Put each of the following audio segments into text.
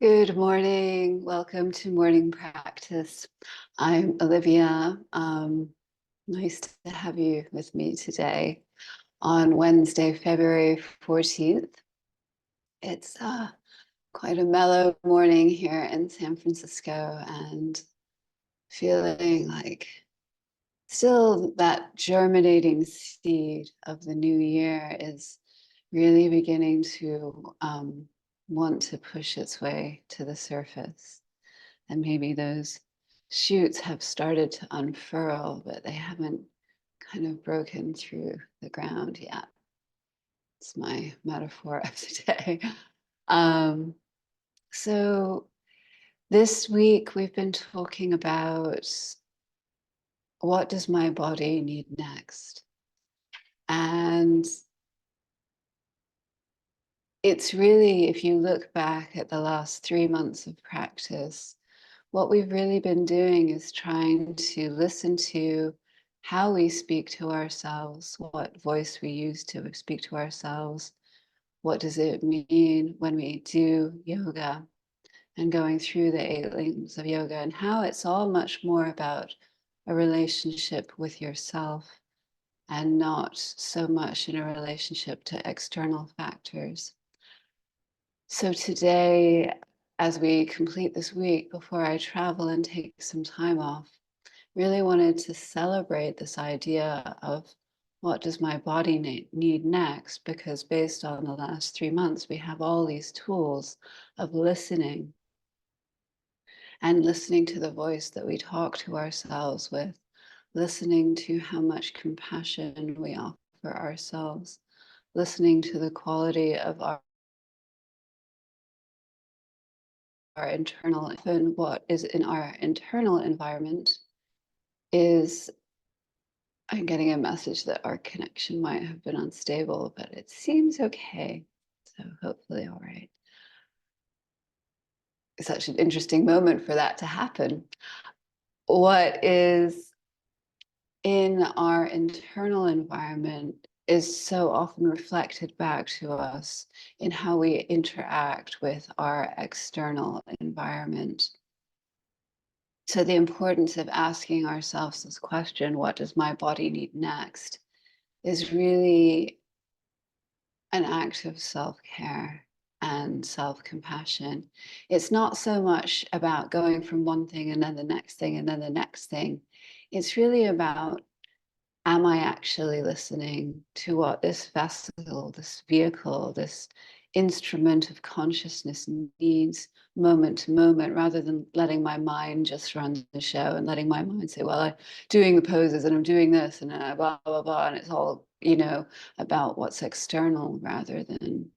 Good morning. Welcome to morning practice. I'm Olivia. Nice to have you with me today on Wednesday, February 14th. It's quite a mellow morning here in San Francisco and feeling like still that germinating seed of the new year is really beginning to want to push its way to the surface. And maybe those shoots have started to unfurl, but they haven't kind of broken through the ground yet. It's my metaphor of the day. Um, so this week we've been talking about what does my body need next? And it's really, if you look back at the last 3 months of practice, what we've really been doing is trying to listen to how we speak to ourselves, what voice we use to speak to ourselves, what does it mean when we do yoga, and going through the 8 limbs of yoga, and how it's all much more about a relationship with yourself and not so much in a relationship to external factors. So today, as we complete this week before I travel and take some time off, really wanted to celebrate this idea of what does my body need next, because based on the last 3 months, we have all these tools of listening and listening to the voice that we talk to ourselves with, listening to how much compassion we offer ourselves, listening to the quality of our internal, and what is in our internal environment is, I'm getting a message that our connection might have been unstable, but it seems okay. So hopefully all right. It's such an interesting moment for that to happen. What is in our internal environment is so often reflected back to us in how we interact with our external environment. So the importance of asking ourselves this question, what does my body need next, is really an act of self-care and self-compassion. It's not so much about going from one thing and then the next thing and then the next thing. It's really about, am I actually listening to what this vessel, this vehicle, this instrument of consciousness needs moment to moment, rather than letting my mind just run the show and letting my mind say, well, I'm doing the poses and I'm doing this and blah, blah, blah. And it's all, about what's external rather than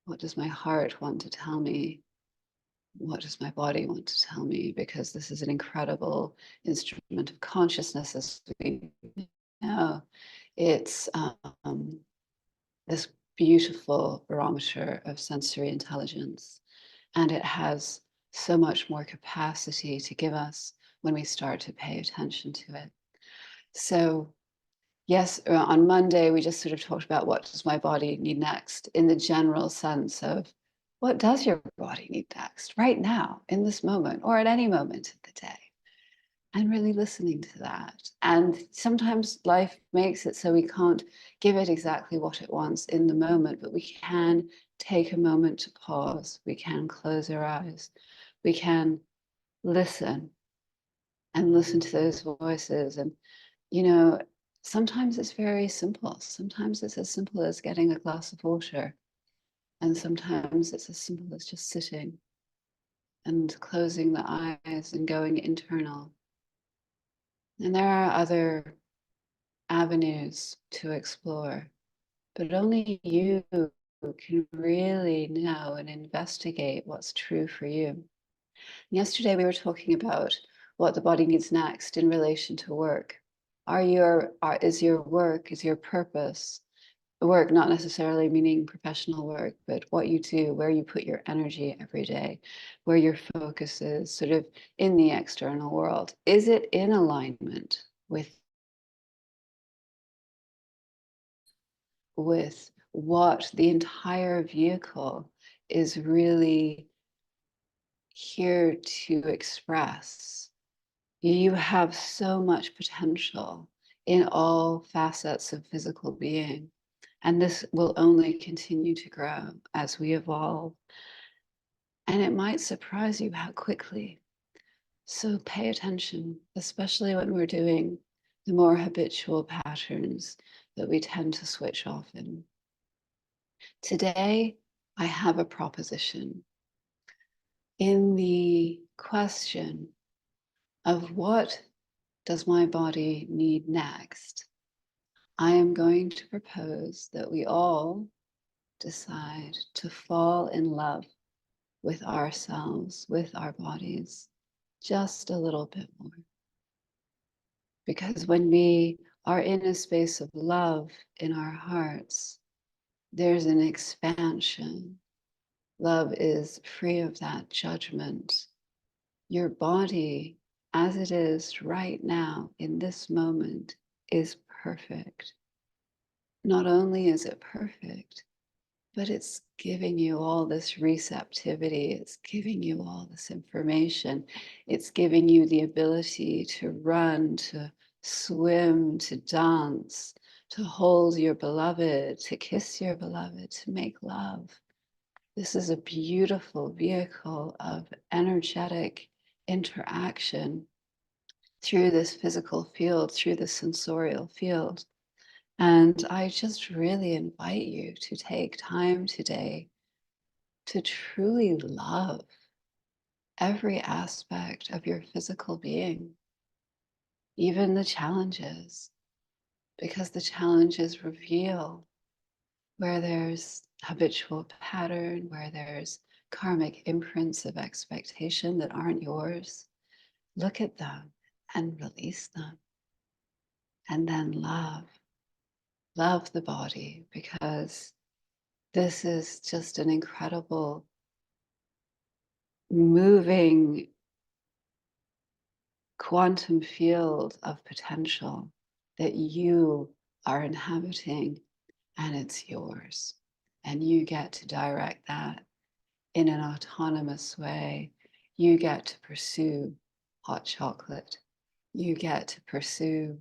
what does my heart want to tell me? What does my body want to tell me? Because this is an incredible instrument of consciousness, as we know. It's this beautiful barometer of sensory intelligence, and it has so much more capacity to give us when we start to pay attention to it. So yes, on Monday, we just sort of talked about what does my body need next in the general sense of what does your body need next right now, in this moment, or at any moment of the day, and really listening to that. And sometimes life makes it so we can't give it exactly what it wants in the moment, but we can take a moment to pause. We can close our eyes. We can listen and listen to those voices. And, you know, sometimes it's very simple. Sometimes it's as simple as getting a glass of water. And sometimes it's as simple as just sitting and closing the eyes and going internal. And there are other avenues to explore, but only you can really know and investigate what's true for you. Yesterday, we were talking about what the body needs next in relation to work. Is your work, is your purpose, work not necessarily meaning professional work, but what you do, where you put your energy every day, where your focus is sort of in the external world? Is it in alignment with what the entire vehicle is really here to express. You have so much potential in all facets of physical being. And this will only continue to grow as we evolve. And it might surprise you how quickly. So pay attention, especially when we're doing the more habitual patterns that we tend to switch off in. Today, I have a proposition. In the question of what does my body need next, I am going to propose that we all decide to fall in love with ourselves, with our bodies, just a little bit more. Because when we are in a space of love in our hearts, there's an expansion. Love is free of that judgment. Your body, as it is right now in this moment, is perfect. Not only is it perfect, but it's giving you all this receptivity. It's giving you all this information. It's giving you the ability to run, to swim, to dance, to hold your beloved, to kiss your beloved, to make love. This is a beautiful vehicle of energetic interaction through this physical field, through the sensorial field. And I just really invite you to take time today to truly love every aspect of your physical being, even the challenges, because the challenges reveal where there's habitual pattern, where there's karmic imprints of expectation that aren't yours. Look at them and release them. And then love the body, because this is just an incredible moving quantum field of potential that you are inhabiting, and it's yours. And you get to direct that in an autonomous way. You get to pursue hot chocolate. You get to pursue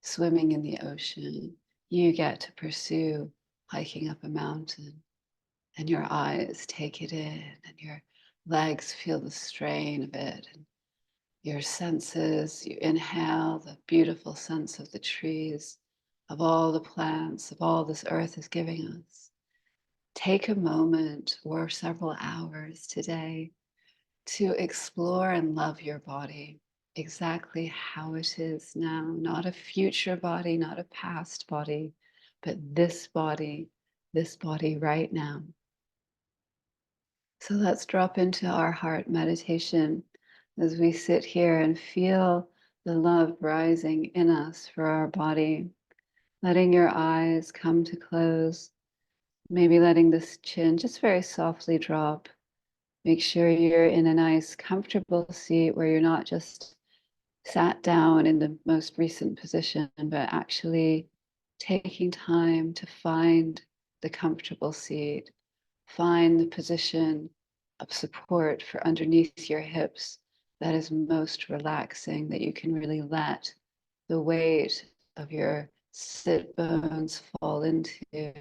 swimming in the ocean. You get to pursue hiking up a mountain. And your eyes take it in, and your legs feel the strain of it. And your senses, you inhale the beautiful sense of the trees, of all the plants, of all this earth is giving us. Take a moment or several hours today to explore and love your body exactly how it is now, not a future body, not a past body, but this body right now. So let's drop into our heart meditation as we sit here and feel the love rising in us for our body. Letting your eyes come to close, maybe letting this chin just very softly drop. Make sure you're in a nice, comfortable seat where you're not just sat down in the most recent position, but actually taking time to find the comfortable seat. Find the position of support for underneath your hips that is most relaxing, that you can really let the weight of your sit bones fall into.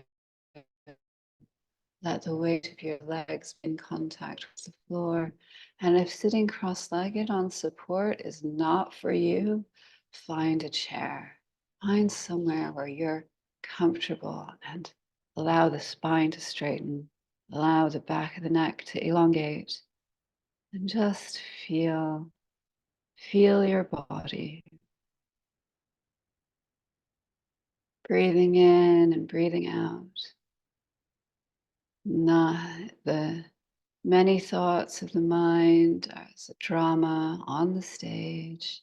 Let the weight of your legs be in contact with the floor. And if sitting cross-legged on support is not for you, find a chair. Find somewhere where you're comfortable and allow the spine to straighten. Allow the back of the neck to elongate. And just feel your body. Breathing in and breathing out. Not the many thoughts of the mind as a drama on the stage.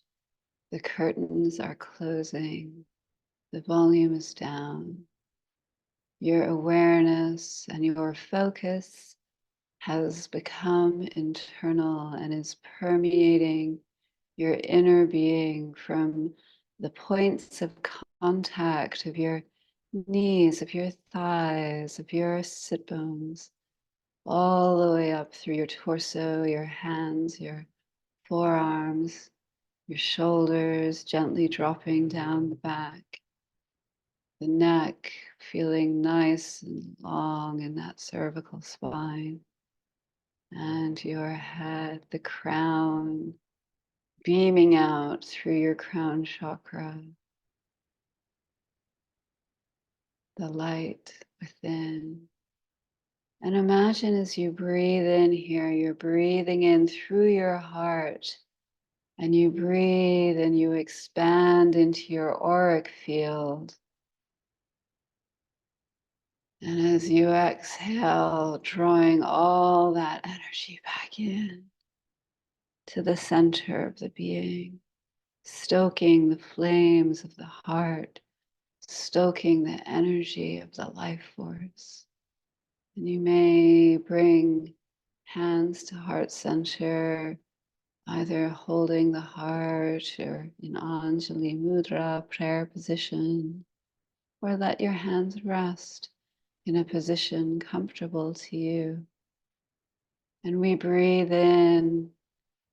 The curtains are closing. The volume is down. Your awareness and your focus has become internal and is permeating your inner being from the points of contact of your knees, of your thighs, of your sit bones, all the way up through your torso, your hands, your forearms, your shoulders, gently dropping down the back, the neck feeling nice and long in that cervical spine, and your head, the crown, beaming out through your crown chakra, the light within. And imagine as you breathe in here, you're breathing in through your heart, and you breathe and you expand into your auric field. And as you exhale, drawing all that energy back in to the center of the being, stoking the flames of the heart, stoking the energy of the life force. And you may bring hands to heart center, either holding the heart or in Anjali Mudra, prayer position, or let your hands rest in a position comfortable to you. And we breathe in,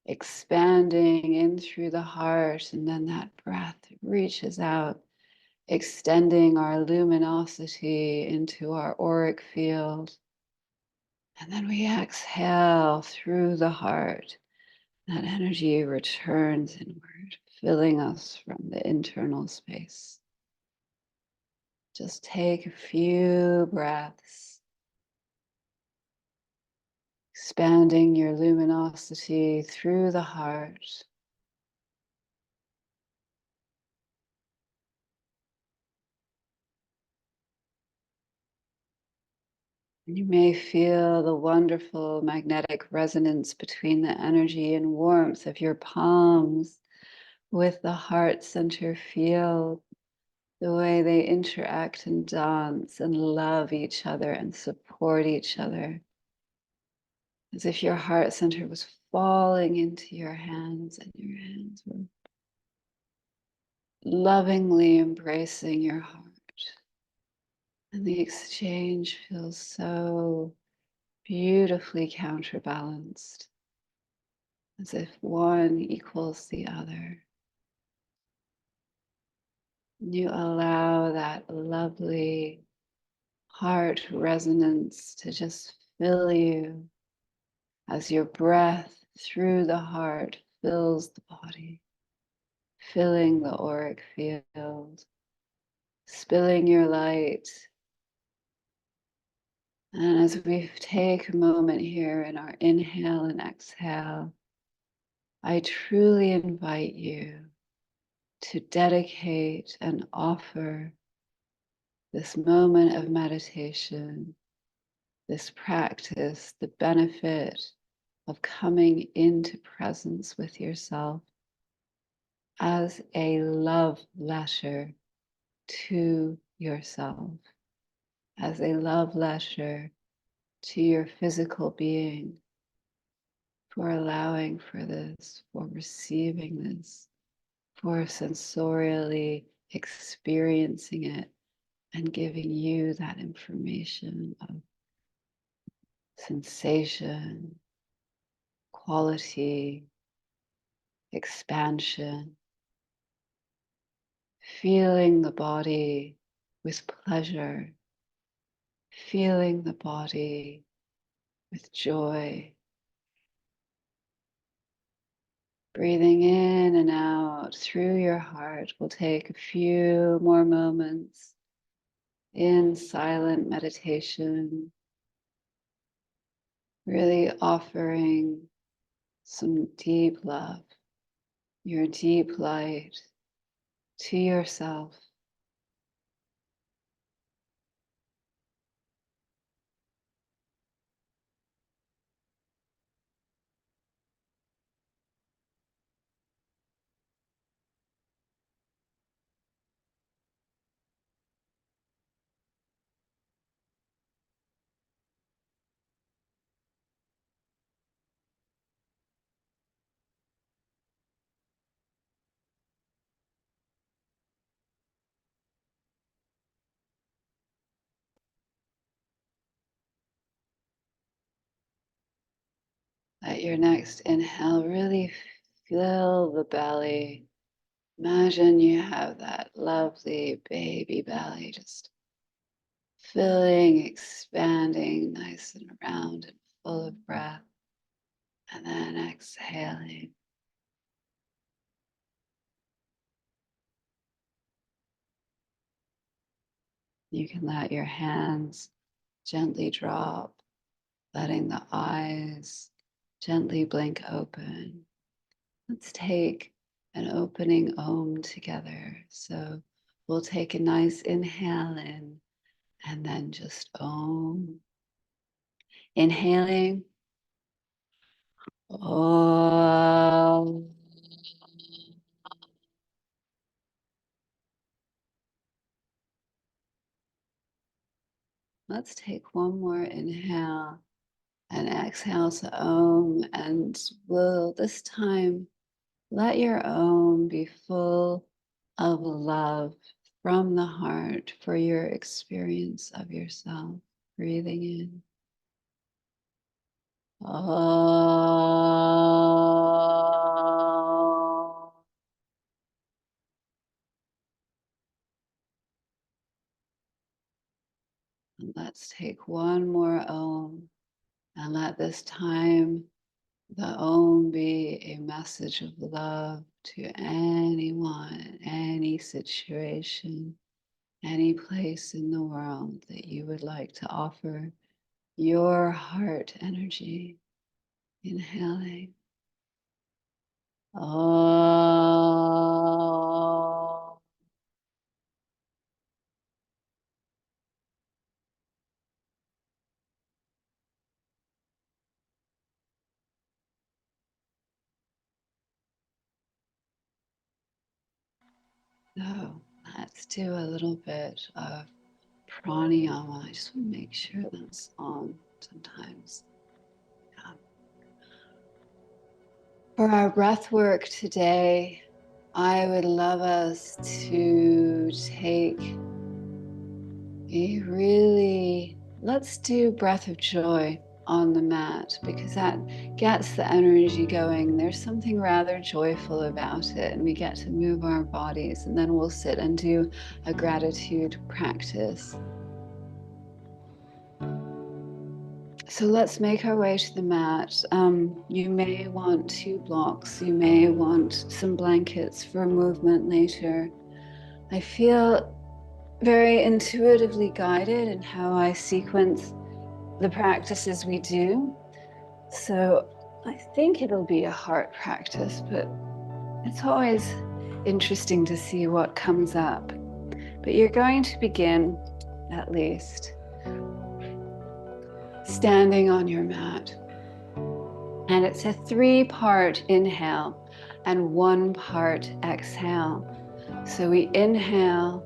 expanding in through the heart, and then that breath reaches out, extending our luminosity into our auric field. And then we exhale through the heart. That energy returns inward, filling us from the internal space. Just take a few breaths, expanding your luminosity through the heart. And you may feel the wonderful magnetic resonance between the energy and warmth of your palms with the heart center field, the way they interact and dance and love each other and support each other. As if your heart center was falling into your hands and your hands were lovingly embracing your heart. And the exchange feels so beautifully counterbalanced, as if one equals the other. You allow that lovely heart resonance to just fill you as your breath through the heart fills the body, filling the auric field, spilling your light. And as we take a moment here in our inhale and exhale, I truly invite you to dedicate and offer this moment of meditation, this practice, the benefit of coming into presence with yourself as a love letter to yourself, as a love letter to your physical being, for allowing for this, for receiving this, for sensorially experiencing it and giving you that information of sensation, quality, expansion, feeling the body with pleasure, feeling the body with joy, breathing in and out through your heart. We'll take a few more moments in silent meditation, really offering some deep love, your deep light to yourself. let your next inhale really fill the belly. Imagine you have that lovely baby belly just filling, expanding, nice and round and full of breath. And then exhaling. You can let your hands gently drop, letting the eyes gently blink open. Let's take an opening Om together. So we'll take a nice inhale in and then just Om. Inhaling. Om. Let's take one more inhale and exhale to Om, and we'll this time let your Om be full of love from the heart for your experience of yourself. Breathing in. Om. And let's take one more Om, and let this time the Om be a message of love to anyone, any situation, any place in the world that you would like to offer your heart energy. Inhaling. Om. So let's do a little bit of pranayama. I just want to make sure that's on sometimes. Yeah. For our breath work today, I would love us to take let's do breath of joy on the mat, because that gets the energy going. There's something rather joyful about it, and we get to move our bodies, and then we'll sit and do a gratitude practice. So let's make our way to the mat. You may want 2 blocks. You may want some blankets for movement later. I feel very intuitively guided in how I sequence the practices we do. So I think it'll be a heart practice, but it's always interesting to see what comes up. But you're going to begin, at least, standing on your mat. And it's a 3-part inhale and 1 part exhale. So we inhale,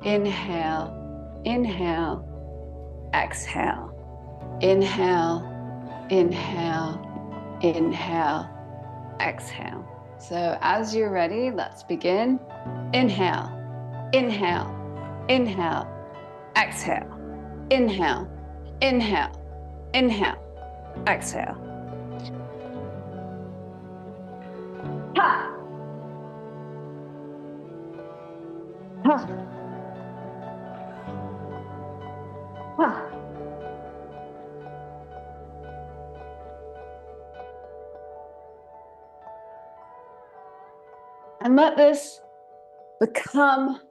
inhale, inhale, exhale. Inhale, inhale, inhale, exhale. So as you're ready, let's begin. Inhale, inhale, inhale, exhale. Inhale, inhale, inhale, exhale. Ha! Ha! Ha! And let this become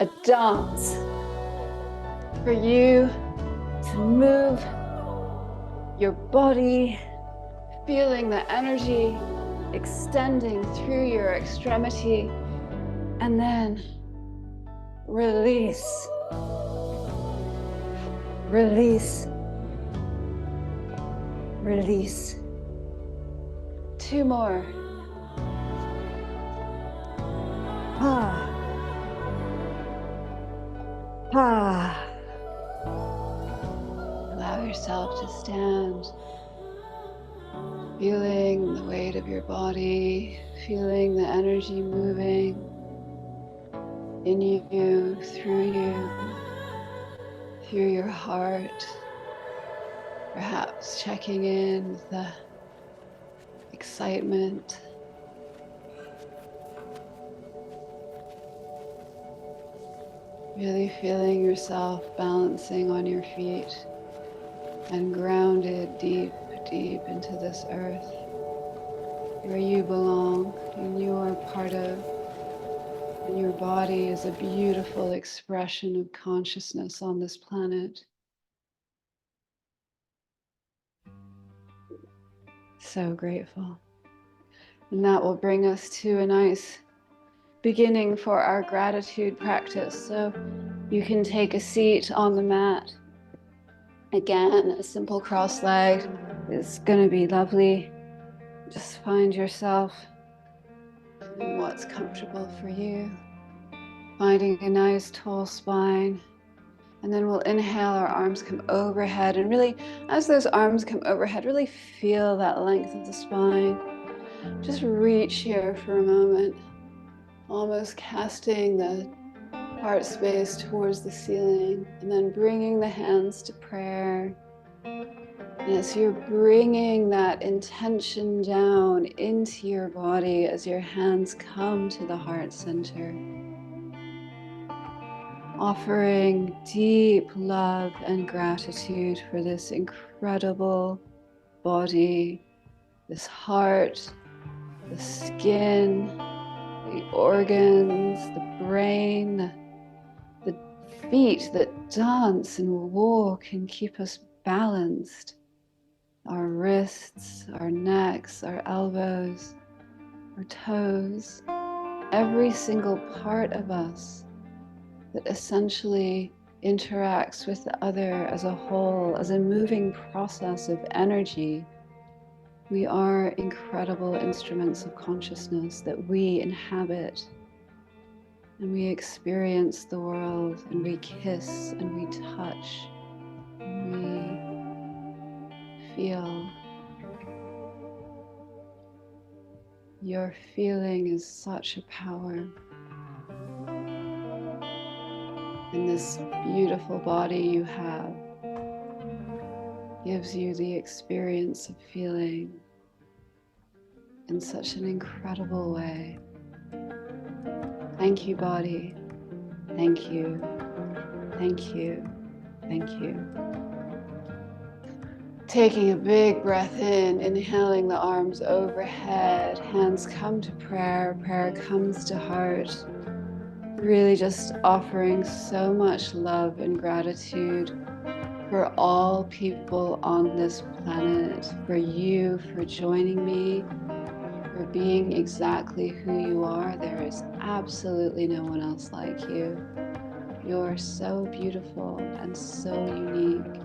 a dance for you to move your body, feeling the energy extending through your extremity, and then release, release, release. 2 more. Ah. Ah. Allow yourself to stand, feeling the weight of your body, feeling the energy moving in you, through your heart. Perhaps checking in with the excitement. Really feeling yourself balancing on your feet and grounded deep, deep into this earth where you belong and you are part of. And your body is a beautiful expression of consciousness on this planet. So grateful. And that will bring us to a nice beginning for our gratitude practice. So you can take a seat on the mat. Again, a simple cross leg is going to be lovely. Just find yourself in what's comfortable for you. Finding a nice tall spine. And then we'll inhale, our arms come overhead. And really, as those arms come overhead, really feel that length of the spine. Just reach here for a moment, almost casting the heart space towards the ceiling, and then bringing the hands to prayer. And as you're bringing that intention down into your body, as your hands come to the heart center, offering deep love and gratitude for this incredible body, this heart, the skin, the organs, the brain, the feet that dance and walk and keep us balanced, our wrists, our necks, our elbows, our toes, every single part of us that essentially interacts with the other as a whole, as a moving process of energy. We are incredible instruments of consciousness that we inhabit, and we experience the world, and we kiss, and we touch, and we feel. Your feeling is such a power. And this beautiful body you have gives you the experience of feeling in such an incredible way. Thank you, body. Thank you. Thank you. Thank you. Taking a big breath in, inhaling the arms overhead, hands come to prayer, prayer comes to heart. Really just offering so much love and gratitude for all people on this planet, for you, for joining me, for being exactly who you are. There is absolutely no one else like you. You're so beautiful and so unique.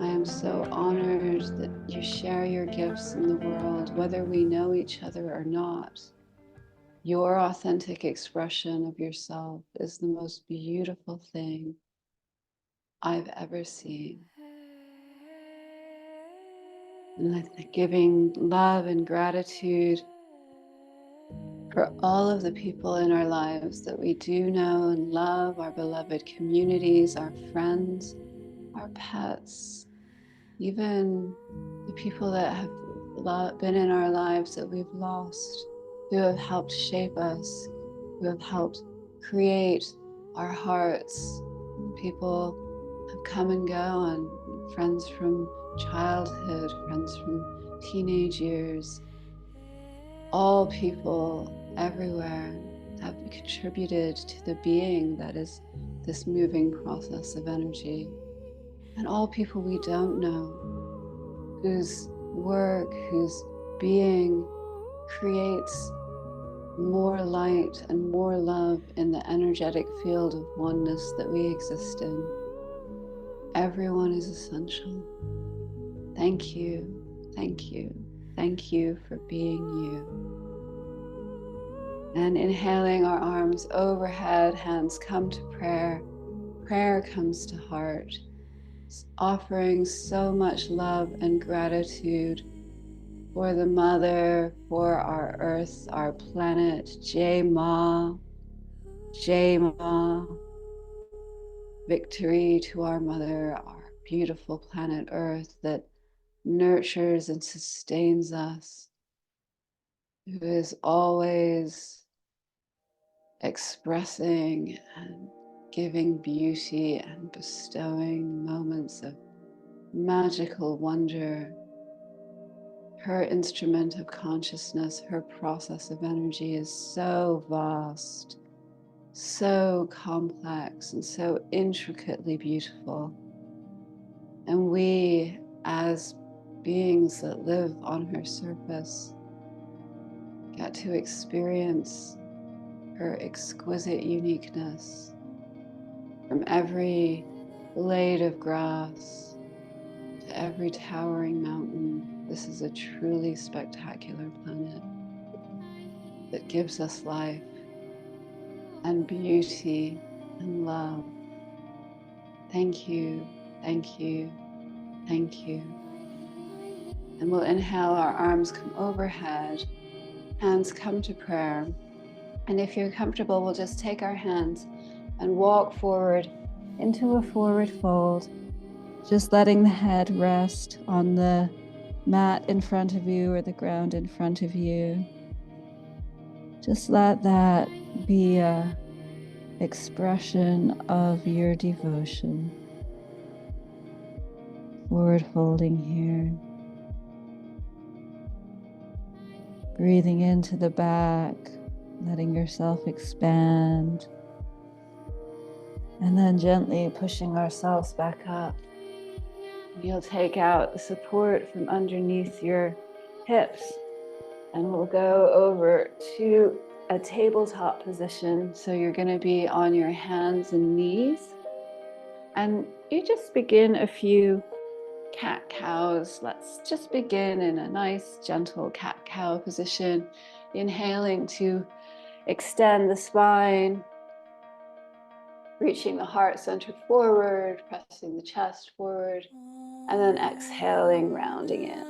I am so honored that you share your gifts in the world, whether we know each other or not. Your authentic expression of yourself is the most beautiful thing I've ever seen. And giving love and gratitude for all of the people in our lives that we do know and love, our beloved communities, our friends, our pets, even the people that have been in our lives that we've lost, who have helped shape us, who have helped create our hearts. People have come and go, and friends from childhood, friends from teenage years, all people everywhere have contributed to the being that is this moving process of energy. And all people we don't know, whose work, whose being creates more light and more love in the energetic field of oneness that we exist in. Everyone is essential. Thank you, thank you, thank you for being you. And inhaling, our arms overhead, hands come to prayer, prayer comes to heart, offering so much love and gratitude for the mother, for our earth, our planet. Jai Ma, Jai Ma. Victory to our mother, our beautiful planet Earth that nurtures and sustains us, who is always expressing and giving beauty and bestowing moments of magical wonder. Her instrument of consciousness, her process of energy is so vast, so complex, and so intricately beautiful. And we, as beings that live on her surface, get to experience her exquisite uniqueness from every blade of grass to every towering mountain. This is a truly spectacular planet that gives us life and beauty and love. Thank you, thank you, thank you. And we'll inhale, our arms come overhead, hands come to prayer. And if you're comfortable, we'll just take our hands and walk forward into a forward fold, just letting the head rest on the mat in front of you or the ground in front of you. Just let that be a expression of your devotion. Forward folding here. Breathing into the back, letting yourself expand. And then gently pushing ourselves back up. You'll take out the support from underneath your hips, and we'll go over to a tabletop position. So you're going to be on your hands and knees, and you just begin a few cat-cows. Let's just begin in a nice gentle cat-cow position, inhaling to extend the spine, reaching the heart center forward, pressing the chest forward, and then exhaling, rounding in.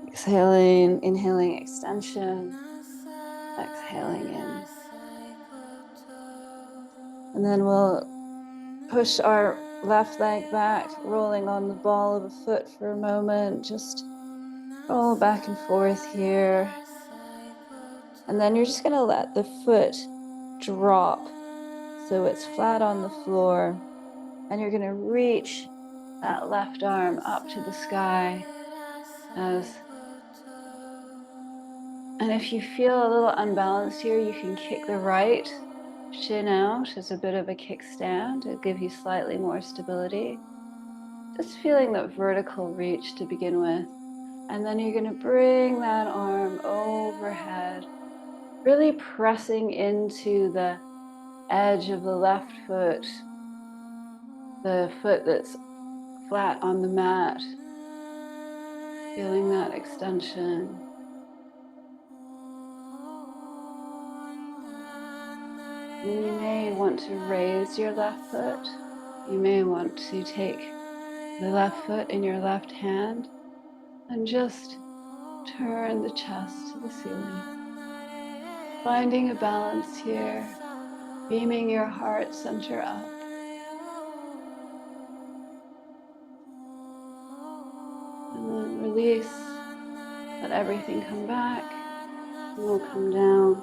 Exhaling, inhaling extension, exhaling in. And then we'll push our left leg back, rolling on the ball of a foot for a moment. Just roll back and forth here. And then you're just going to let the foot drop so it's flat on the floor. And you're going to reach that left arm up to the sky. And if you feel a little unbalanced here, you can kick the right shin out as a bit of a kickstand. It'll give you slightly more stability. Just feeling that vertical reach to begin with. And then you're going to bring that arm overhead, really pressing into the edge of the left foot, the foot that's flat on the mat. Feeling that extension. And you may want to raise your left foot. You may want to take the left foot in your left hand and just turn the chest to the ceiling. Finding a balance here, beaming your heart center up. And then release, let everything come back, and we'll come down.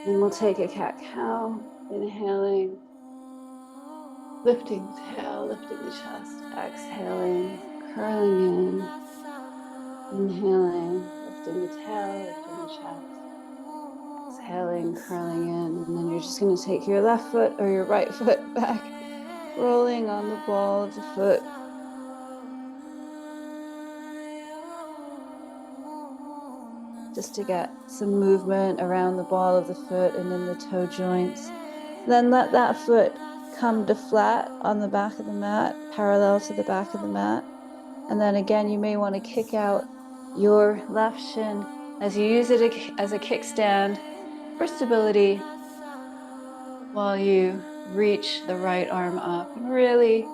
And we'll take a cat-cow, inhaling, lifting the tail, lifting the chest, exhaling, curling in, inhaling, lifting the tail, lifting the chest, exhaling, curling in, and then you're just going to take your left foot or your right foot back, rolling on the ball of the foot. Just to get some movement around the ball of the foot and in the toe joints. Then let that foot come to flat on the back of the mat, parallel to the back of the mat. And then again, you may want to kick out your left shin as you use it as a kickstand for stability while you reach the right arm up. And really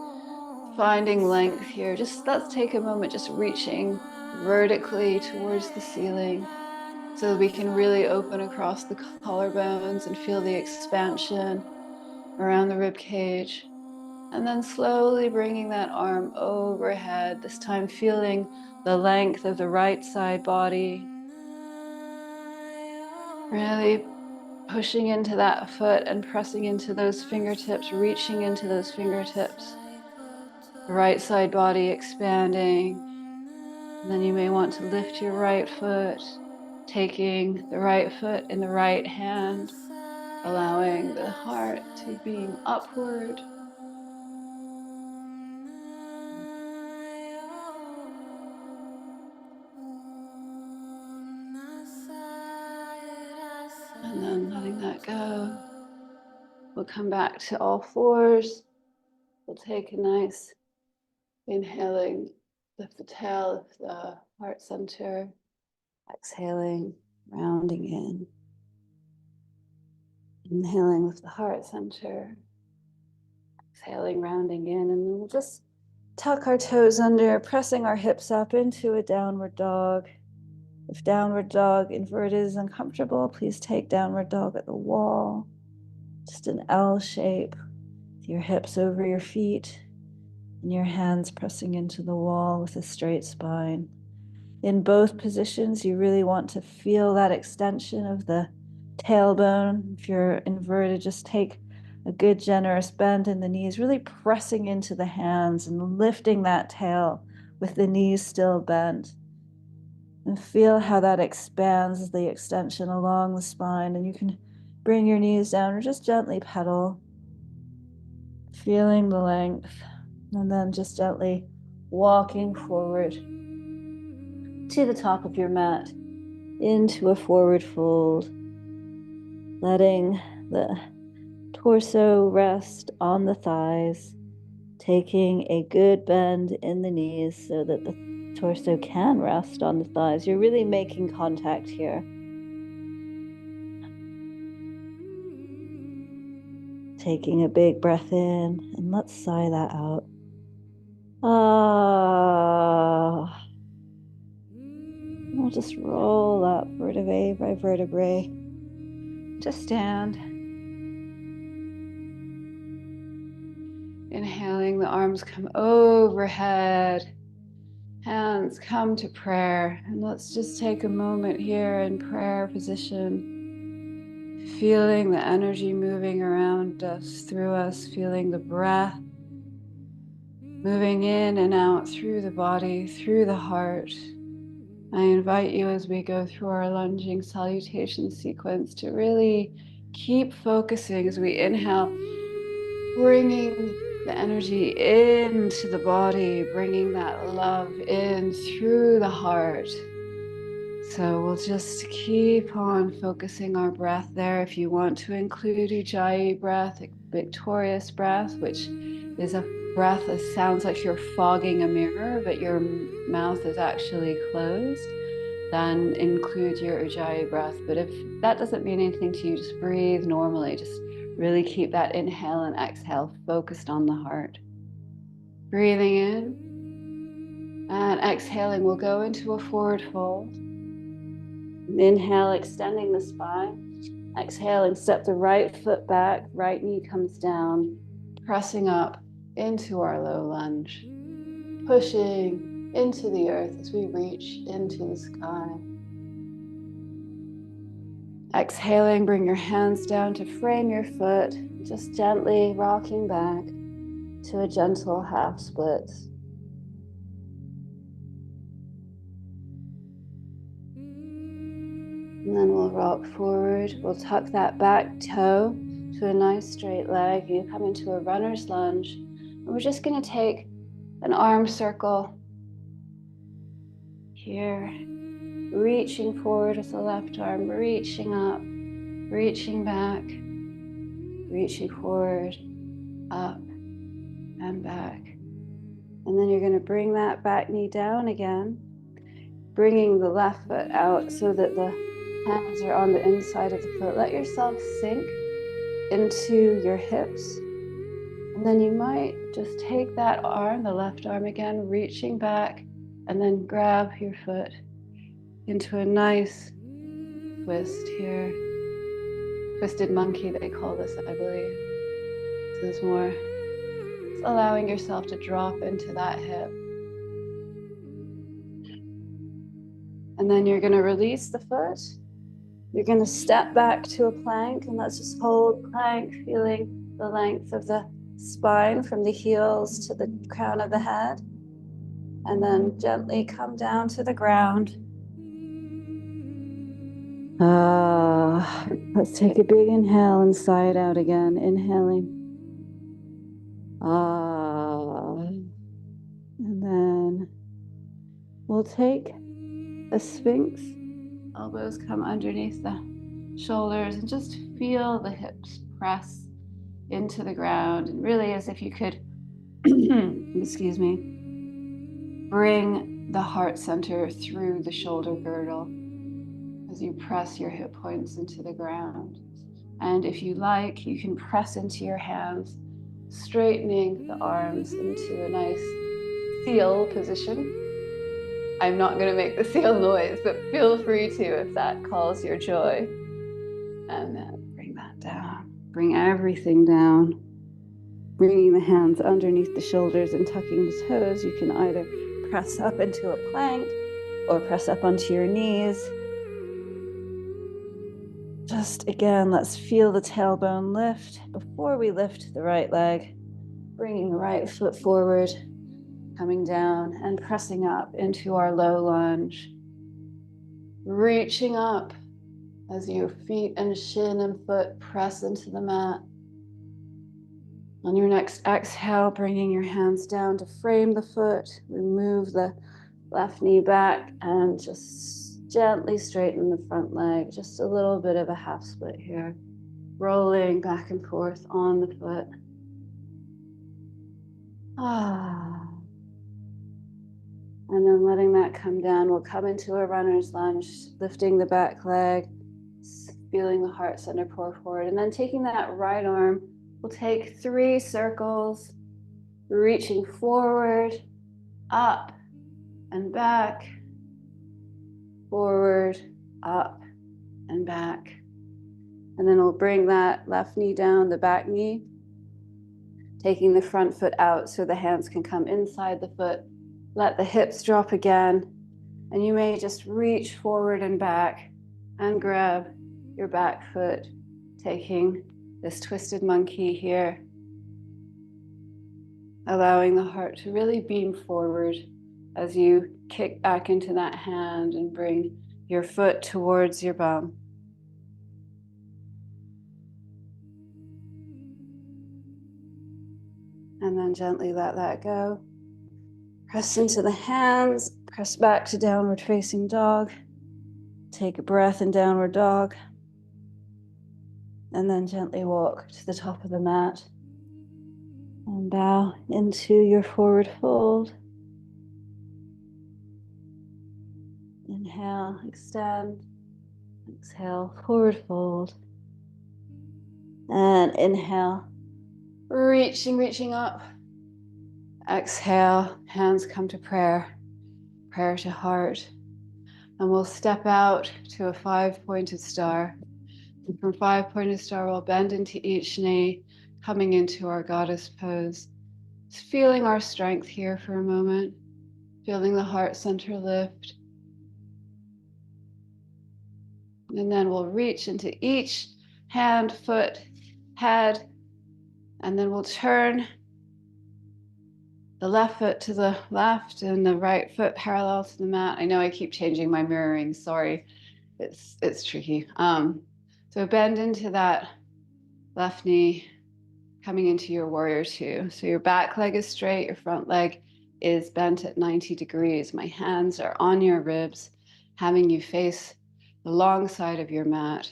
finding length here. Just let's take a moment just reaching vertically towards the ceiling so that we can really open across the collarbones and feel the expansion around the rib cage. And then slowly bringing that arm overhead, this time feeling the length of the right side body. Really pushing into that foot and pressing into those fingertips, reaching into those fingertips. The right side body expanding. And then you may want to lift your right foot, taking the right foot in the right hand, allowing the heart to beam upward. And then letting that go. We'll come back to all fours. We'll take a nice inhaling, lift the tail of the heart center, exhaling, rounding in. Inhaling with the heart center, exhaling, rounding in, and then we'll just tuck our toes under, pressing our hips up into a downward dog. If downward dog inverted is uncomfortable, please take downward dog at the wall. Just an L shape, with your hips over your feet and your hands pressing into the wall with a straight spine. In both positions, you really want to feel that extension of the tailbone. If you're inverted, just take a good generous bend in the knees, really pressing into the hands and lifting that tail with the knees still bent. And feel how that expands the extension along the spine. And you can bring your knees down or just gently pedal, feeling the length, and then just gently walking forward to the top of your mat, into a forward fold, letting the torso rest on the thighs, taking a good bend in the knees so that the torso can rest on the thighs. You're really making contact here. Taking a big breath in, and let's sigh that out. We'll just roll up vertebrae by vertebrae to stand. Inhaling, the arms come overhead, hands come to prayer. And let's just take a moment here in prayer position, feeling the energy moving around us, through us, feeling the breath moving in and out through the body, through the heart. I invite you as we go through our lunging salutation sequence to really keep focusing as we inhale, bringing the energy into the body, bringing that love in through the heart. So we'll just keep on focusing our breath there. If you want to include Ujjayi breath, victorious breath, which is a breath that sounds like you're fogging a mirror, but your mouth is actually closed, then include your Ujjayi breath. But if that doesn't mean anything to you, just breathe normally. Just really keep that inhale and exhale focused on the heart. Breathing in and exhaling, we'll go into a forward fold. Inhale, extending the spine. Exhaling, step the right foot back, right knee comes down, pressing up into our low lunge, pushing into the earth as we reach into the sky. Exhaling, bring your hands down to frame your foot, just gently rocking back to a gentle half split. And then we'll rock forward. We'll tuck that back toe to a nice straight leg. You come into a runner's lunge. And we're just going to take an arm circle here, reaching forward with the left arm, reaching up, reaching back, reaching forward, up and back. And then you're going to bring that back knee down again, bringing the left foot out so that the hands are on the inside of the foot. Let yourself sink into your hips. And then you might just take that arm, the left arm again, reaching back, and then grab your foot into a nice twist here. Twisted monkey, they call this, I believe. So there's more allowing yourself to drop into that hip. And then you're going to release the foot. You're going to step back to a plank, and let's just hold plank, feeling the length of the spine from the heels to the crown of the head. And then gently come down to the ground. Let's take a big inhale and sigh it out again. Inhaling. And then we'll take a sphinx. Elbows come underneath the shoulders and just feel the hips press into the ground. And really as if you could, excuse me, bring the heart center through the shoulder girdle as you press your hip points into the ground. And if you like, you can press into your hands, straightening the arms into a nice seal position. I'm not going to make the seal noise, but feel free to if that calls your joy. And then bring that down. Bring everything down. Bringing the hands underneath the shoulders and tucking the toes. You can either press up into a plank or press up onto your knees. Just again, let's feel the tailbone lift before we lift the right leg. Bringing the right foot forward, coming down and pressing up into our low lunge. Reaching up as your feet and shin and foot press into the mat. On your next exhale, bringing your hands down to frame the foot. Remove the left knee back and just gently straighten the front leg. Just a little bit of a half split here. Rolling back and forth on the foot. And then letting that come down, we'll come into a runner's lunge, lifting the back leg, feeling the heart center pour forward. And then taking that right arm, we'll take 3 circles, reaching forward, up and back, forward, up and back. And then we'll bring that left knee down, the back knee, taking the front foot out so the hands can come inside the foot. Let the hips drop again, and you may just reach forward and back and grab your back foot, taking this twisted monkey here, allowing the heart to really beam forward as you kick back into that hand and bring your foot towards your bum. And then gently let that go. Press into the hands, press back to downward facing dog. Take a breath in downward dog. And then gently walk to the top of the mat. And bow into your forward fold. Inhale, extend. Exhale, forward fold. And inhale, reaching up. Exhale, hands come to prayer, prayer to heart. And we'll step out to a 5-pointed star. And from 5-pointed star, we'll bend into each knee, coming into our goddess pose. Just feeling our strength here for a moment, feeling the heart center lift. And then we'll reach into each hand, foot, head, and then we'll turn the left foot to the left and the right foot parallel to the mat. I know I keep changing my mirroring, sorry. It's tricky. So bend into that left knee, coming into your warrior 2. So your back leg is straight, your front leg is bent at 90 degrees. My hands are on your ribs, having you face the long side of your mat.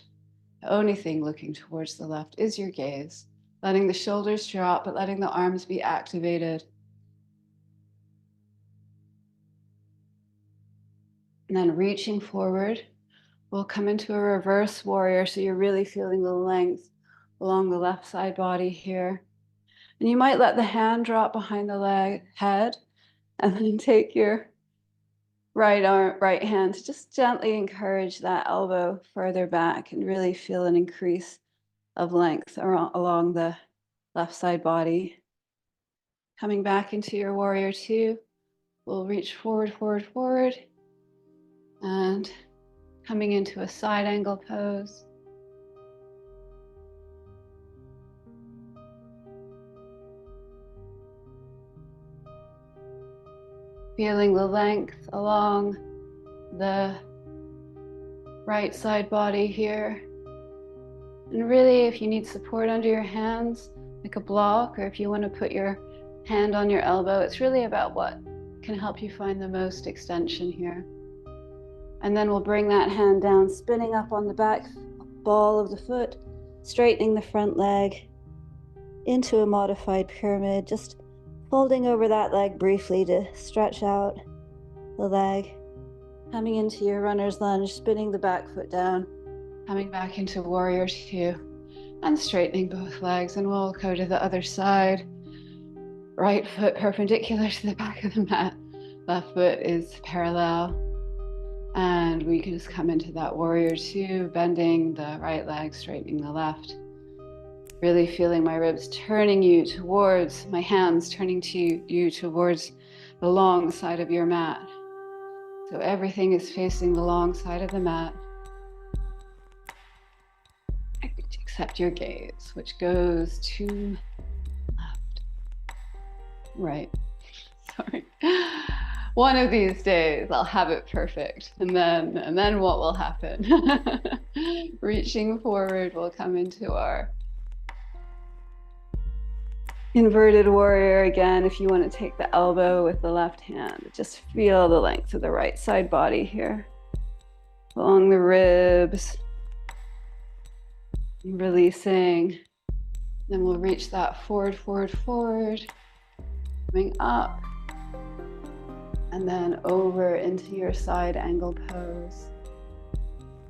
The only thing looking towards the left is your gaze, letting the shoulders drop, but letting the arms be activated. And then reaching forward, we'll come into a reverse warrior. So you're really feeling the length along the left side body here. And you might let the hand drop behind the head, and then take your right hand to just gently encourage that elbow further back and really feel an increase of length along the left side body. Coming back into your warrior two, we'll reach forward, forward, forward, and coming into a side angle pose. Feeling the length along the right side body here. And really, if you need support under your hands, like a block, or if you want to put your hand on your elbow, it's really about what can help you find the most extension here. And then we'll bring that hand down, spinning up on the back ball of the foot, straightening the front leg into a modified pyramid, just folding over that leg briefly to stretch out the leg. Coming into your runner's lunge, spinning the back foot down, coming back into warrior two, and straightening both legs. And we'll go to the other side. Right foot perpendicular to the back of the mat. Left foot is parallel. And we can just come into that warrior two, bending the right leg, straightening the left. Really feeling my ribs turning you towards, my hands turning to you towards the long side of your mat. So everything is facing the long side of the mat, except your gaze, which goes to left, right. Sorry. One of these days I'll have it perfect, and then what will happen? Reaching forward, we'll come into our inverted warrior again. If you want to take the elbow with the left hand, just feel the length of the right side body here, along the ribs, releasing. Then we'll reach that forward, forward, forward, coming up, and then over into your side angle pose.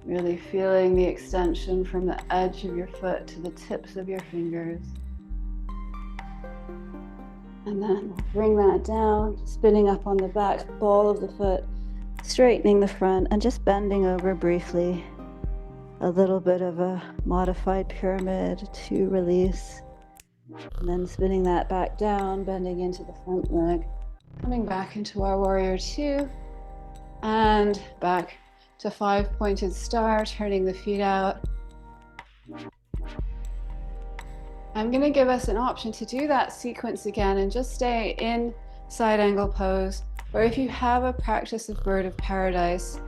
Really feeling the extension from the edge of your foot to the tips of your fingers. And then we'll bring that down, spinning up on the back ball of the foot, straightening the front, and just bending over briefly. A little bit of a modified pyramid to release. And then spinning that back down, bending into the front leg. Coming back into our warrior two, and back to 5-pointed star, turning the feet out. I'm going to give us an option to do that sequence again and just stay in side angle pose, or if you have a practice of bird of paradise,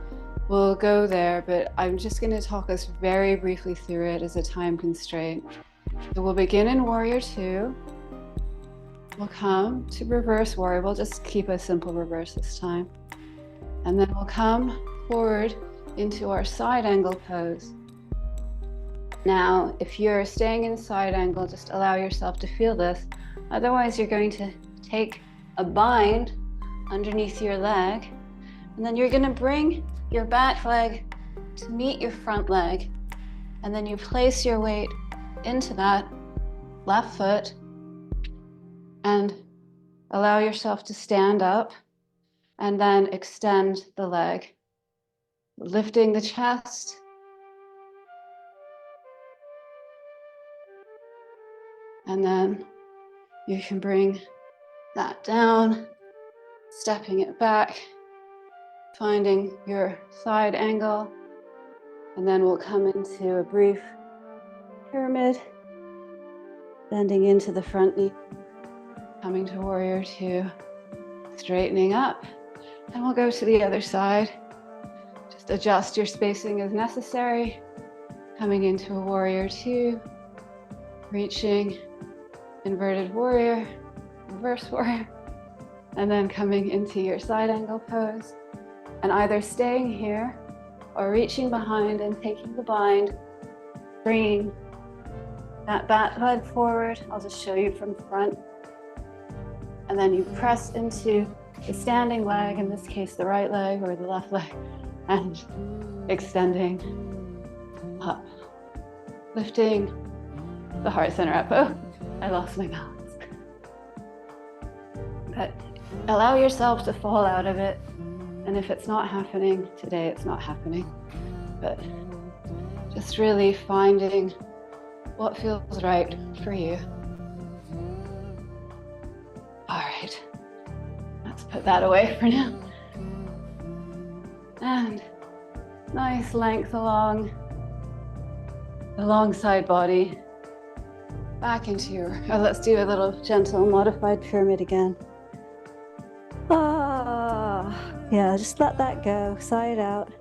we'll go there, but I'm just going to talk us very briefly through it as a time constraint. So we'll begin in warrior two. We'll come to reverse warrior. We'll just keep a simple reverse this time. And then we'll come forward into our side angle pose. Now, if you're staying in side angle, just allow yourself to feel this. Otherwise, you're going to take a bind underneath your leg, and then you're going to bring your back leg to meet your front leg. And then you place your weight into that left foot and allow yourself to stand up and then extend the leg, lifting the chest. And then you can bring that down, stepping it back, finding your side angle, and then we'll come into a brief pyramid, bending into the front knee, coming to warrior two, straightening up, and we'll go to the other side. Just adjust your spacing as necessary, coming into a warrior two, reaching inverted warrior, reverse warrior, and then coming into your side angle pose, and either staying here or reaching behind and taking the bind, bringing that back leg forward. I'll just show you from front. And then you press into the standing leg, in this case the right leg or the left leg, and extending up, lifting the heart center up. Oh, I lost my balance. But allow yourself to fall out of it. And if it's not happening today, it's not happening. But just really finding what feels right for you. All put that away for now. And nice length along the long side body. Back into your, let's do a little gentle modified pyramid again. Yeah, just let that go, sigh it out.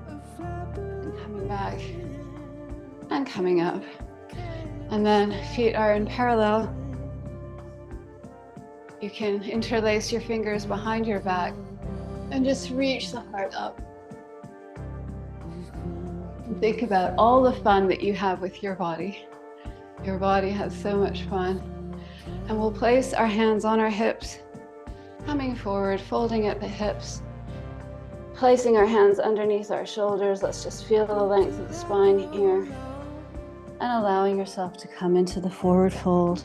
And coming back and coming up. And then feet are in parallel. You can interlace your fingers behind your back and just reach the heart up. And think about all the fun that you have with your body. Your body has so much fun. And we'll place our hands on our hips, coming forward, folding at the hips, placing our hands underneath our shoulders. Let's just feel the length of the spine here. And allowing yourself to come into the forward fold.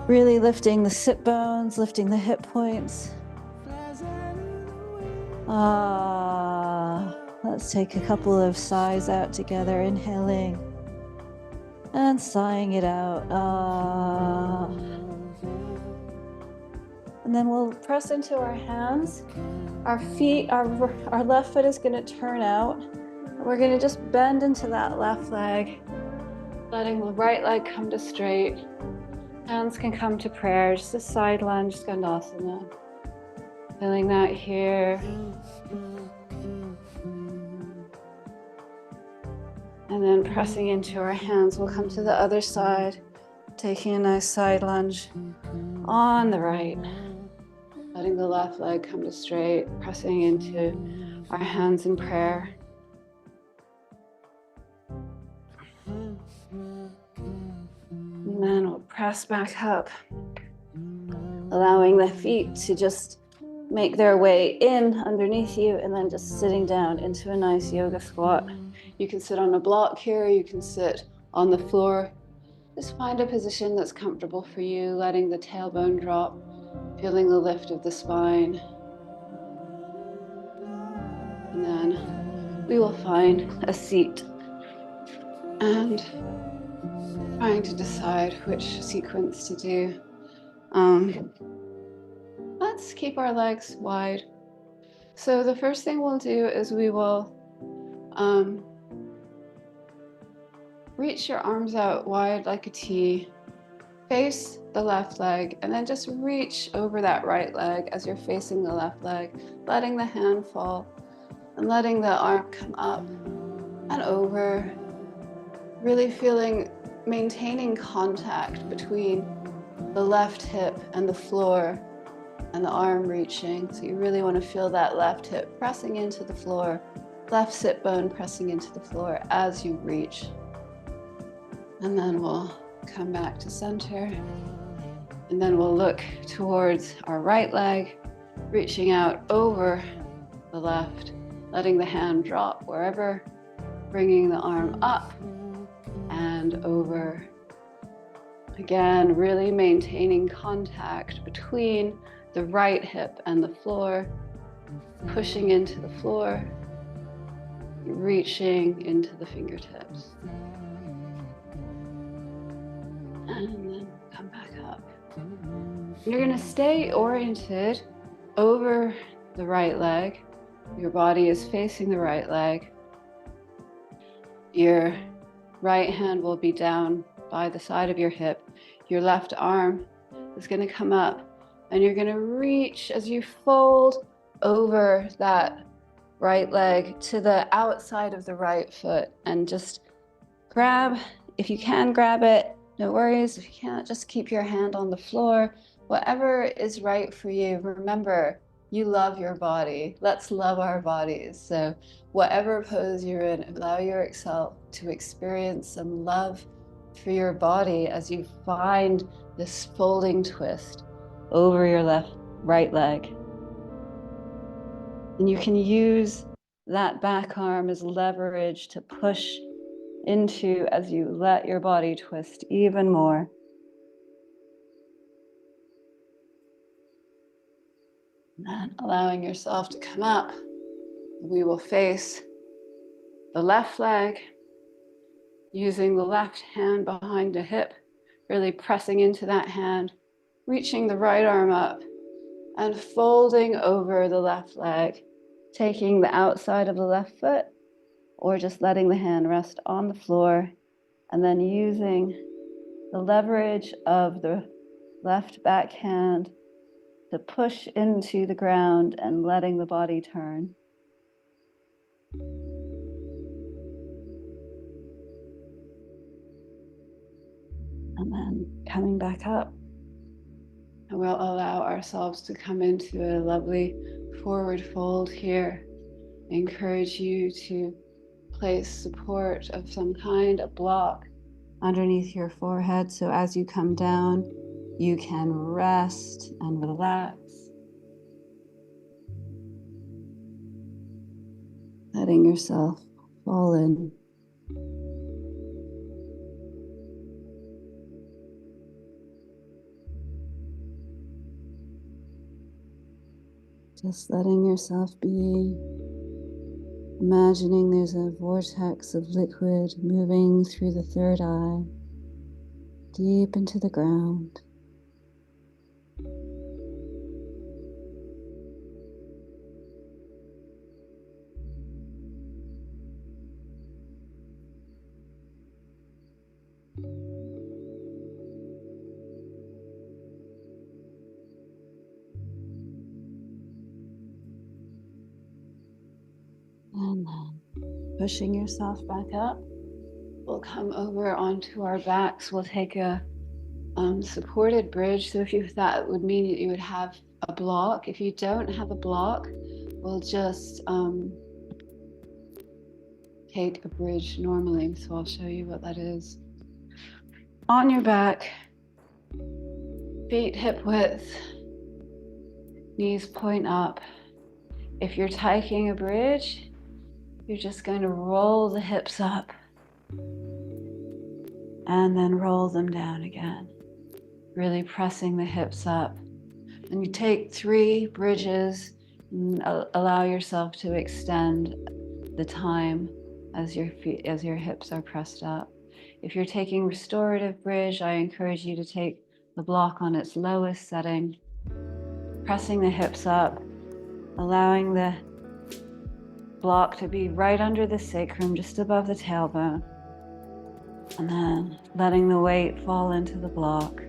Really lifting the sit bones, lifting the hip points. Let's take a couple of sighs out together, inhaling and sighing it out. And then we'll press into our hands. Our feet, our left foot is going to turn out. We're going to just bend into that left leg, letting the right leg come to straight. Hands can come to prayer, just a side lunge, Skandasana. Feeling that here. And then pressing into our hands, we'll come to the other side, taking a nice side lunge on the right. Letting the left leg come to straight, pressing into our hands in prayer. And then we'll press back up, allowing the feet to just make their way in underneath you, and then just sitting down into a nice yoga squat. You can sit on a block here, you can sit on the floor. Just find a position that's comfortable for you, letting the tailbone drop, feeling the lift of the spine. And then we will find a seat and trying to decide which sequence to do. Let's keep our legs wide. So the first thing we'll do is we will reach your arms out wide like a T, face the left leg, and then just reach over that right leg as you're facing the left leg, letting the hand fall and letting the arm come up and over, really maintaining contact between the left hip and the floor and the arm reaching. So you really want to feel that left hip pressing into the floor, left sit bone pressing into the floor as you reach. And then we'll come back to center. And then we'll look towards our right leg, reaching out over the left, letting the hand drop wherever, bringing the arm up and over. Again, really maintaining contact between the right hip and the floor, pushing into the floor, reaching into the fingertips. And then come back up. You're going to stay oriented over the right leg. Your body is facing the right leg. Your right hand will be down by the side of your hip. Your left arm is going to come up, and you're going to reach as you fold over that right leg to the outside of the right foot, and just grab, if you can grab it, no worries. If you can't, just keep your hand on the floor. Whatever is right for you. Remember, you love your body. Let's love our bodies. So whatever pose you're in, allow yourself to experience some love for your body as you find this folding twist over your right leg. And you can use that back arm as leverage to push into as you let your body twist even more. And then allowing yourself to come up, we will face the left leg, using the left hand behind the hip, really pressing into that hand, reaching the right arm up and folding over the left leg, taking the outside of the left foot or just letting the hand rest on the floor, and then using the leverage of the left back hand to push into the ground and letting the body turn. And then coming back up. And we'll allow ourselves to come into a lovely forward fold here. I encourage you to place support of some kind, a block underneath your forehead. So as you come down, you can rest and relax. Letting yourself fall in. Just letting yourself be. Imagining there's a vortex of liquid moving through the third eye, deep into the ground. And then pushing yourself back up, we'll come over onto our backs. We'll take a supported bridge. So if that would mean that you would have a block. If you don't have a block, we'll just take a bridge normally. So I'll show you what that is. On your back, feet hip width, knees point up. If you're taking a bridge, you're just going to roll the hips up and then roll them down again, really pressing the hips up. And you take 3 bridges and allow yourself to extend the time as your hips are pressed up. If you're taking restorative bridge, I encourage you to take the block on its lowest setting, pressing the hips up, allowing the block to be right under the sacrum, just above the tailbone, and then letting the weight fall into the block.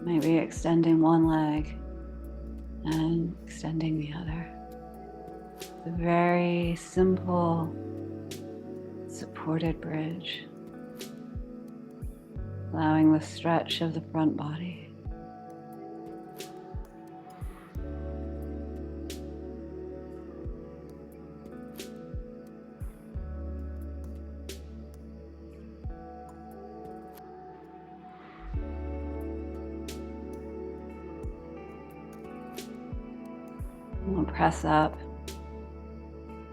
Maybe extending one leg and extending the other. A very simple, supported bridge, allowing the stretch of the front body. We'll press up,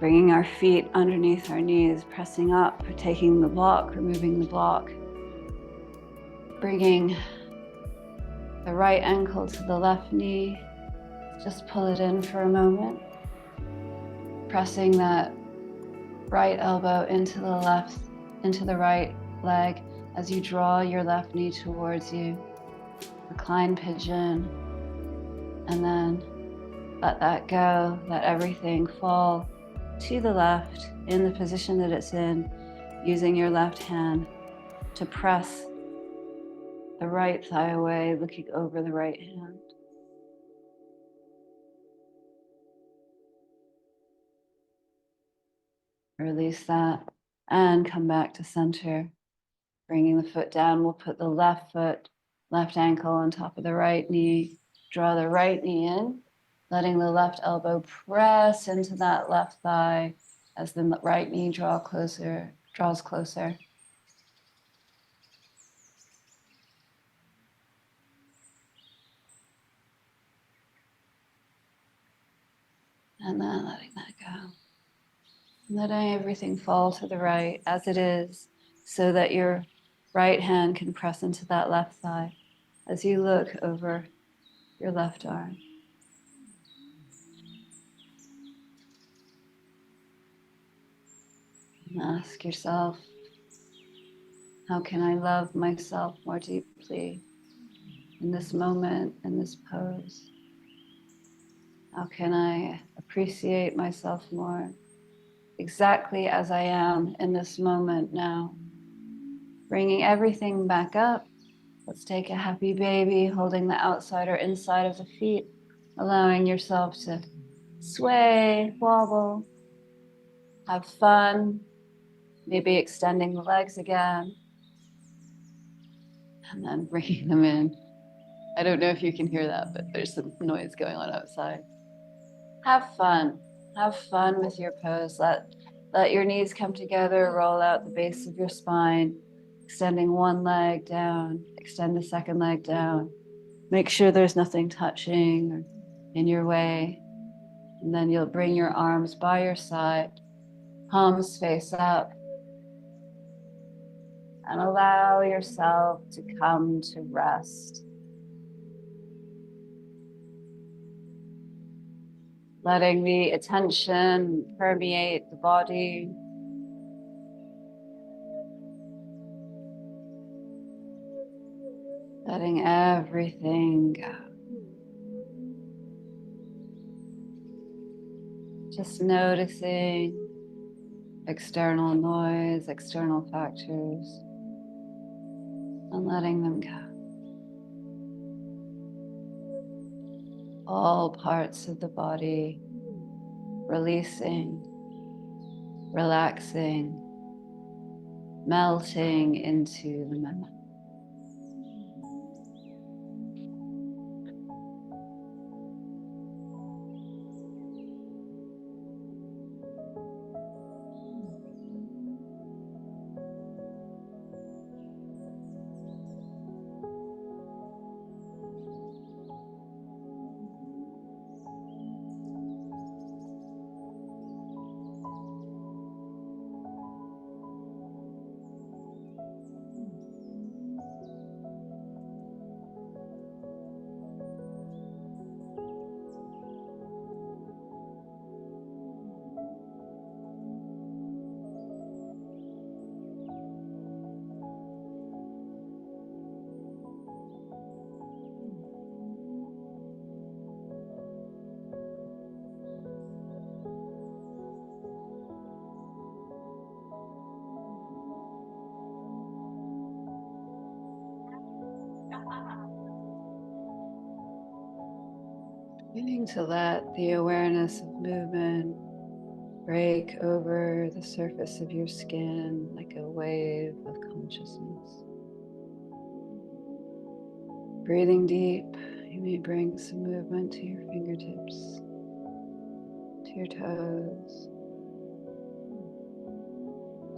bringing our feet underneath our knees, pressing up, taking the block, removing the block, bringing the right ankle to the left knee. Just pull it in for a moment, pressing that right elbow into the right leg as you draw your left knee towards you. Recline pigeon, and then let that go, let everything fall to the left in the position that it's in, using your left hand to press the right thigh away, looking over the right hand. Release that and come back to center, bringing the foot down. We'll put the left foot, left ankle on top of the right knee, draw the right knee in, letting the left elbow press into that left thigh as the right knee draws closer. And then letting that go. Letting everything fall to the right as it is, so that your right hand can press into that left thigh as you look over your left arm. And ask yourself, how can I love myself more deeply? in this moment, in this pose? How can I appreciate myself more exactly as I am in this moment now? Bringing everything back up. Let's take a happy baby, holding the outside or inside of the feet, allowing yourself to sway, wobble, have fun, maybe extending the legs again, and then bringing them in. I don't know if you can hear that, but there's some noise going on outside. Have fun. Have fun with your pose. Let your knees come together, roll out the base of your spine, extending one leg down, extend the second leg down. Make sure there's nothing touching or in your way. And then you'll bring your arms by your side, palms face up, and allow yourself to come to rest. Letting the attention permeate the body. Letting everything go. Just noticing external noise, external factors, and letting them go. All parts of the body releasing, relaxing, melting into the moment. Beginning to let the awareness of movement break over the surface of your skin like a wave of consciousness. Breathing deep, you may bring some movement to your fingertips, to your toes,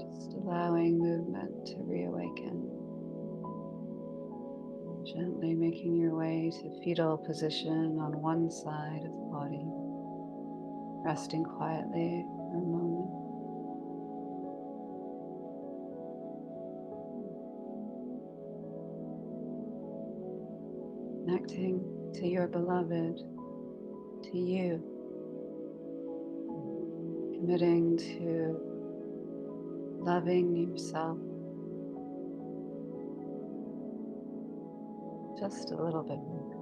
just allowing movement to reawaken. Gently making your way to fetal position on one side of the body, resting quietly for a moment. Connecting to your beloved, to you, committing to loving yourself just a little bit more.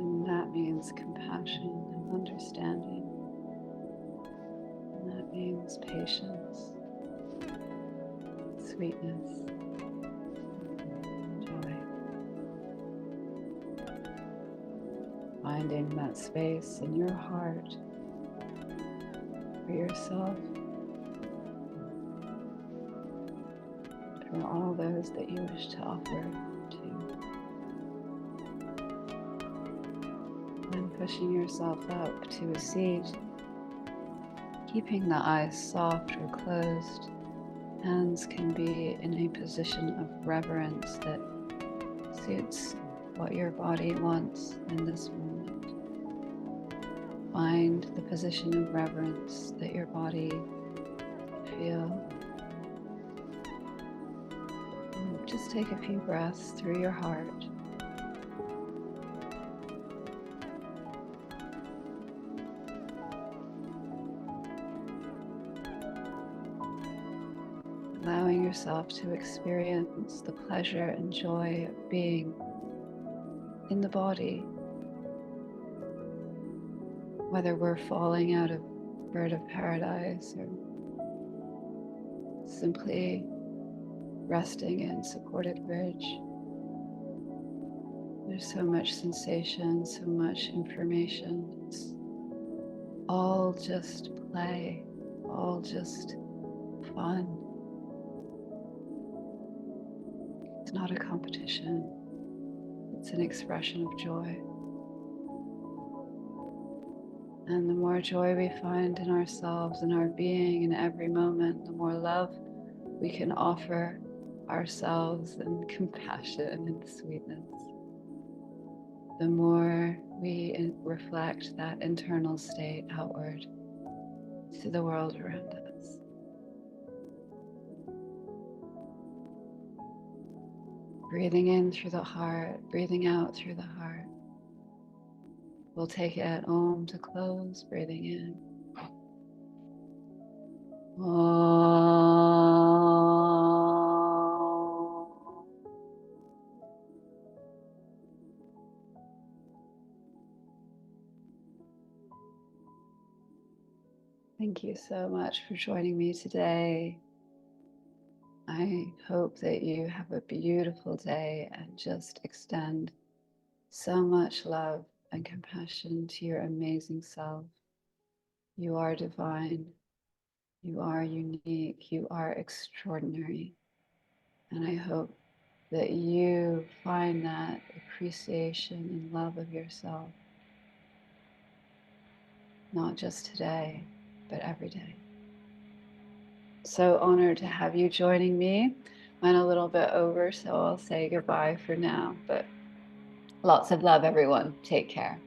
And that means compassion and understanding. And that means patience, sweetness, joy. Finding that space in your heart for yourself, for all those that you wish to offer to. Then pushing yourself up to a seat, keeping the eyes soft or closed. Hands can be in a position of reverence that suits what your body wants in this moment. Find the position of reverence that your body feel. And just take a few breaths through your heart. Allowing yourself to experience the pleasure and joy of being in the body, whether we're falling out of bird of paradise or simply resting in supported bridge. There's so much sensation, so much information. It's all just play, all just fun. It's not a competition. It's an expression of joy. And the more joy we find in ourselves and our being in every moment, the more love we can offer ourselves and compassion and sweetness. The more we reflect that internal state outward to the world around us. Breathing in through the heart, breathing out through the heart. We'll take it at Om to close, breathing in. Om. Thank you so much for joining me today. I hope that you have a beautiful day and just extend so much love and compassion to your amazing self. You are divine. You are unique. You are extraordinary. And I hope that you find that appreciation and love of yourself, not just today, but every day. So honored to have you joining me. Went a little bit over, so I'll say goodbye for now, but lots of love, everyone. Take care.